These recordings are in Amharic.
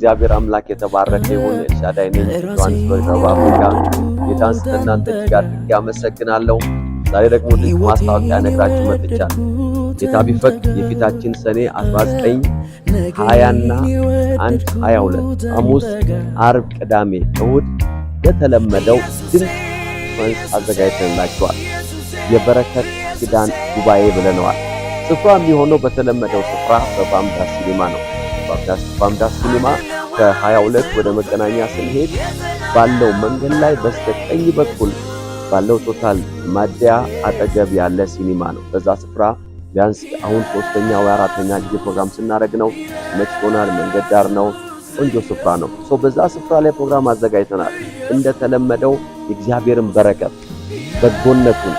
እግዚአብሔር አምላክ የተባረከ ይሁን። ኤልሻዳይ ነኝ ከጆሃንስበርግ ደቡብ አፍሪካ። ጌታን ስለእናንተ እጅግ አድርጌ አመሰግናለሁ። ዛሬ ደግሞ ልዩ ማስታወቂያ ነግራችሁ መጥቻለሁ። ጌታ ቢፈቅድ የፊታችን ሰኔ 19፣ 20 እና 22 ሐሙስ፣ ዓርብ፣ ቅዳሜ፣ እሁድ የተለመደው ድንቅ ኮንፈረንስ አዘጋጅተንላችኋል። የበረከት ኪዳን ጉባኤ ብለነዋል። ስፍራ የሚሆነው በተለመደው ስፍራ በባምዳስ ሲኒማ ነው። ባምዳስ ሲኒማ ከ22 ወደ መገናኛ ስንሄድ ባለው መንገድ ላይ በስተቀኝ በኩል ባለው ቶታል ማደያ አጠገብ ያለ ሲኒማ ነው። በዛ ስፍራ ቢያንስ አሁን 3ኛ ወይ 4ኛ ጊዜ ፕሮግራም ስናደርግ ነው። መችቶናል። መንገድ ዳር ነው። ቆንጆ ስፍራ ነው። በዛ ስፍራ ላይ ፕሮግራም አዘጋጅተናል። እንደተለመደው የእግዚአብሔርን በረከት፣ በጎነቱን፣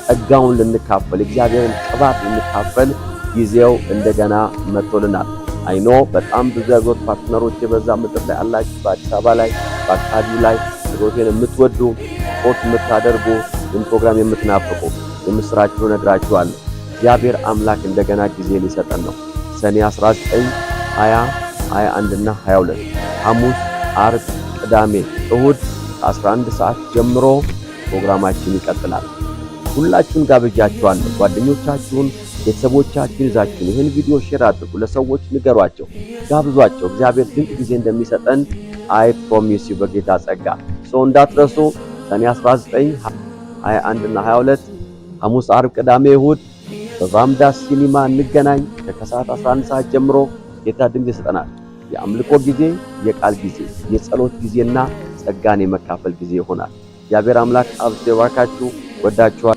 ጸጋውን ልንካፈል፣ እግዚአብሔርን ቅባት ልንካፈል ጊዜው እንደገና መጥቶልናል። አይኖ በጣም ብዙ ያዞት ፓርትነሮች የበዛ ምድር ላይ አላችሁ። በአዲስ አበባ ላይ፣ በአካባቢው ላይ ሮቴን የምትወዱ ስፖርት የምታደርጉ ፕሮግራም የምትናፍቁ የምስራችሁ ነግራችኋለሁ። እግዚአብሔር አምላክ እንደገና ጊዜ ሊሰጠን ነው። ሰኔ 19፣ 20፣ 21 እና 22 ሐሙስ፣ ዓርብ፣ ቅዳሜ፣ እሁድ ከ11 ሰዓት ጀምሮ ፕሮግራማችን ይቀጥላል። ሁላችሁን ጋብዣችኋለሁ። ጓደኞቻችሁን፣ ቤተሰቦቻችሁን ይዛችሁ ይህን ቪዲዮ ሼር አድርጉ፣ ለሰዎች ንገሯቸው፣ ጋብዟቸው። እግዚአብሔር ድንቅ ጊዜ እንደሚሰጠን አይ ፕሮሚስ ዩ በጌታ ጸጋ። እንዳትረሱ ሰኔ 19፣ 21 እና 22 ሐሙስ፣ ዓርብ፣ ቅዳሜ፣ እሁድ በባምዳስ ሲኒማ እንገናኝ። ከሰዓት 11 ሰዓት ጀምሮ ጌታ ድንቅ ይሰጠናል። የአምልኮ ጊዜ፣ የቃል ጊዜ፣ የጸሎት ጊዜና ጸጋን የመካፈል ጊዜ ይሆናል። እግዚአብሔር አምላክ አብዝቶ ይባርካችሁ። ወዳችኋል።